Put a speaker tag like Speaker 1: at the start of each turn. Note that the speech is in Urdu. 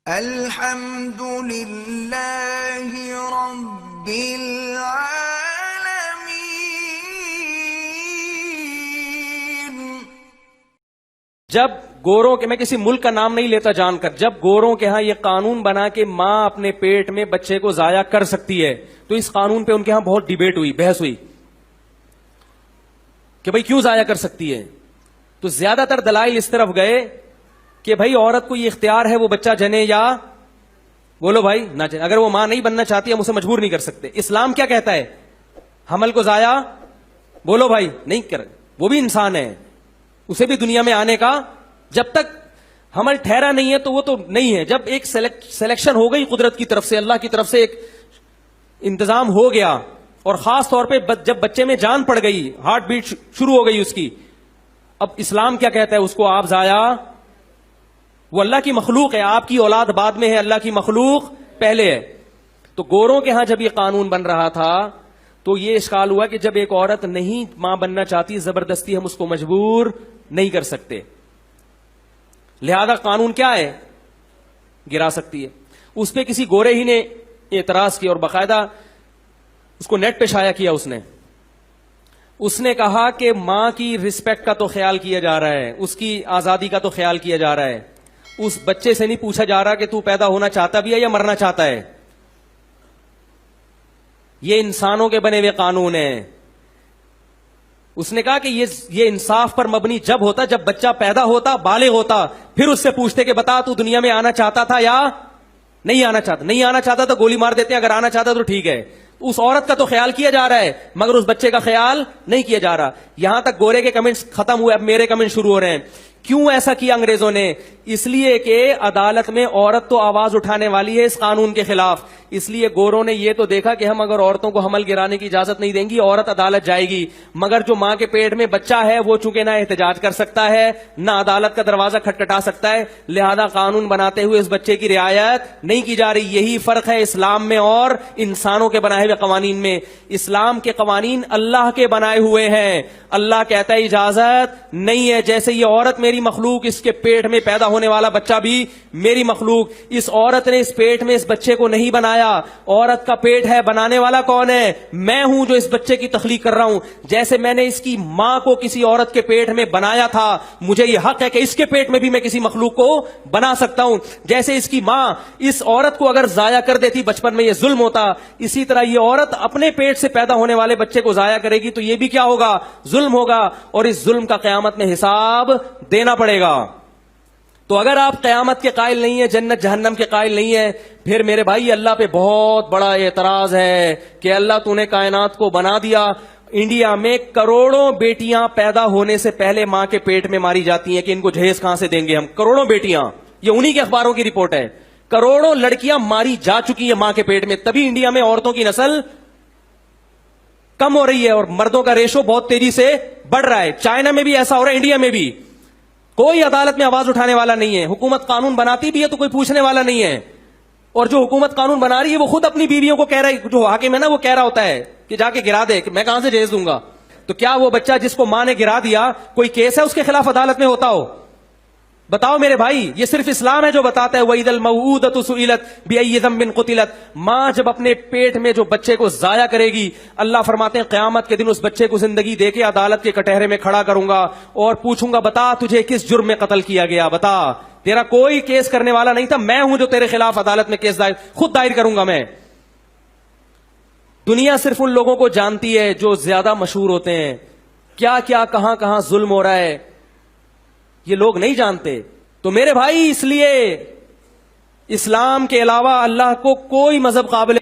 Speaker 1: الحمد للہ رب العالمین۔
Speaker 2: جب گوروں کے، میں کسی ملک کا نام نہیں لیتا جان کر، جب گوروں کے ہاں یہ قانون بنا کہ ماں اپنے پیٹ میں بچے کو ضائع کر سکتی ہے تو اس قانون پہ ان کے ہاں بہت ڈیبیٹ ہوئی، بحث ہوئی کہ بھئی کیوں ضائع کر سکتی ہے۔ تو زیادہ تر دلائل اس طرف گئے کہ بھئی عورت کو یہ اختیار ہے وہ بچہ جنے یا بولو بھائی نہ جنے، اگر وہ ماں نہیں بننا چاہتی ہم اسے مجبور نہیں کر سکتے۔ اسلام کیا کہتا ہے؟ حمل کو ضائع بولو بھائی نہیں کر، وہ بھی انسان ہے، اسے بھی دنیا میں آنے کا، جب تک حمل ٹھہرا نہیں ہے تو وہ تو نہیں ہے۔ جب ایک سلیکشن ہو گئی قدرت کی طرف سے، اللہ کی طرف سے ایک انتظام ہو گیا، اور خاص طور پہ جب بچے میں جان پڑ گئی، ہارٹ بیٹ شروع ہو گئی اس کی، اب اسلام کیا کہتا ہے؟ اس کو آپ ضائع، وہ اللہ کی مخلوق ہے، آپ کی اولاد بعد میں ہے، اللہ کی مخلوق پہلے ہے۔ تو گوروں کے ہاں جب یہ قانون بن رہا تھا تو یہ اشکال ہوا کہ جب ایک عورت نہیں ماں بننا چاہتی، زبردستی ہم اس کو مجبور نہیں کر سکتے، لہذا قانون کیا ہے؟ گرا سکتی ہے۔ اس پہ کسی گورے ہی نے اعتراض کیا اور باقاعدہ اس کو نیٹ پہ شائع کیا۔ اس نے کہا کہ ماں کی رسپیکٹ کا تو خیال کیا جا رہا ہے، اس کی آزادی کا تو خیال کیا جا رہا ہے، اس بچے سے نہیں پوچھا جا رہا کہ تو پیدا ہونا چاہتا بھی ہے یا مرنا چاہتا ہے۔ یہ انسانوں کے بنے ہوئے قانون ہیں۔ اس نے کہا کہ یہ انصاف پر مبنی جب ہوتا جب بچہ پیدا ہوتا، بالغ ہوتا، پھر اس سے پوچھتے کہ بتا تو دنیا میں آنا چاہتا تھا یا نہیں آنا چاہتا۔ نہیں آنا چاہتا تو گولی مار دیتے ہیں، اگر آنا چاہتا تو ٹھیک ہے۔ اس عورت کا تو خیال کیا جا رہا ہے مگر اس بچے کا خیال نہیں کیا جا رہا۔ یہاں تک گورے کے کمنٹس ختم ہوئے، اب میرے کمنٹ شروع ہو رہے ہیں۔ کیوں ایسا کیا انگریزوں نے؟ اس لیے کہ عدالت میں عورت تو آواز اٹھانے والی ہے اس قانون کے خلاف، اس لیے گوروں نے یہ تو دیکھا کہ ہم اگر عورتوں کو حمل گرانے کی اجازت نہیں دیں گی، عورت عدالت جائے گی، مگر جو ماں کے پیٹ میں بچہ ہے وہ چونکہ نہ احتجاج کر سکتا ہے نہ عدالت کا دروازہ کھٹکھٹا سکتا ہے، لہذا قانون بناتے ہوئے اس بچے کی رعایت نہیں کی جا رہی۔ یہی فرق ہے اسلام میں اور انسانوں کے بنائے ہوئے قوانین میں۔ اسلام کے قوانین اللہ کے بنائے ہوئے ہیں، اللہ کہتا ہے اجازت نہیں ہے۔ جیسے یہ عورت میری مخلوق، اس کے پیٹ میں پیدا ہونے والا بچہ بھی میری مخلوق، اس عورت نے اس پیٹ میں اس بچے کو نہیں بنایا، عورت کا پیٹ ہے، بنانے والا کون ہے؟ میں ہوں جو اس بچے کی تخلیق کر رہا ہوں۔ جیسے میں نے اس کی ماں کو کسی عورت کے پیٹ میں بنایا تھا، مجھے یہ حق ہے کہ اس کے پیٹ میں بھی میں کسی مخلوق کو بنا سکتا ہوں۔ جیسے اس کی ماں اس عورت کو اگر ضائع کر دیتی بچپن میں، یہ ظلم ہوتا، اسی طرح یہ عورت اپنے پیٹ سے پیدا ہونے والے بچے کو ضائع کرے گی تو یہ بھی کیا ہوگا؟ ظلم ہوگا، اور اس ظلم کا قیامت میں حساب دینا پڑے گا۔ تو اگر آپ قیامت کے قائل نہیں ہیں، جنت جہنم کے قائل نہیں ہیں، پھر میرے بھائی اللہ پہ بہت بڑا اعتراض ہے کہ اللہ تو نے کائنات کو بنا دیا، انڈیا میں کروڑوں بیٹیاں پیدا ہونے سے پہلے ماں کے پیٹ میں ماری جاتی ہیں کہ ان کو جہیز کہاں سے دیں گے ہم۔ کروڑوں بیٹیاں، یہ انہی کے اخباروں کی رپورٹ ہے، کروڑوں لڑکیاں ماری جا چکی ہیں ماں کے پیٹ میں، تبھی انڈیا میں عورتوں کی نسل کم ہو رہی ہے اور مردوں کا ریشو بہت تیزی سے بڑھ رہا ہے۔ چائنا میں بھی ایسا ہو رہا ہے، انڈیا میں بھی۔ کوئی عدالت میں آواز اٹھانے والا نہیں ہے، حکومت قانون بناتی بھی ہے تو کوئی پوچھنے والا نہیں ہے، اور جو حکومت قانون بنا رہی ہے وہ خود اپنی بیویوں کو کہہ رہا ہے، جو حاکم ہے نا وہ کہہ رہا ہوتا ہے کہ جا کے گرا دے، کہ میں کہاں سے جہیز دوں گا۔ تو کیا وہ بچہ جس کو ماں نے گرا دیا کوئی کیس ہے اس کے خلاف عدالت میں ہوتا ہو؟ بتاؤ میرے بھائی، یہ صرف اسلام ہے جو بتاتا ہے وَإِذَا الْمَوْءُودَةُ سُئِلَتْ بِأَيِّ ذَنبٍ قُتِلَتْ۔ ماں جب اپنے پیٹ میں جو بچے کو ضائع کرے گی، اللہ فرماتے ہیں قیامت کے دن اس بچے کو زندگی دے کے عدالت کے کٹہرے میں کھڑا کروں گا اور پوچھوں گا بتا تجھے کس جرم میں قتل کیا گیا، بتا۔ تیرا کوئی کیس کرنے والا نہیں تھا، میں ہوں جو تیرے خلاف عدالت میں کیس خود دائر کروں گا میں۔ دنیا صرف ان لوگوں کو جانتی ہے جو زیادہ مشہور ہوتے ہیں، کیا کیا کہاں کہاں ظلم ہو رہا ہے یہ لوگ نہیں جانتے۔ تو میرے بھائی اس لیے اسلام کے علاوہ اللہ کو کوئی مذہب قابل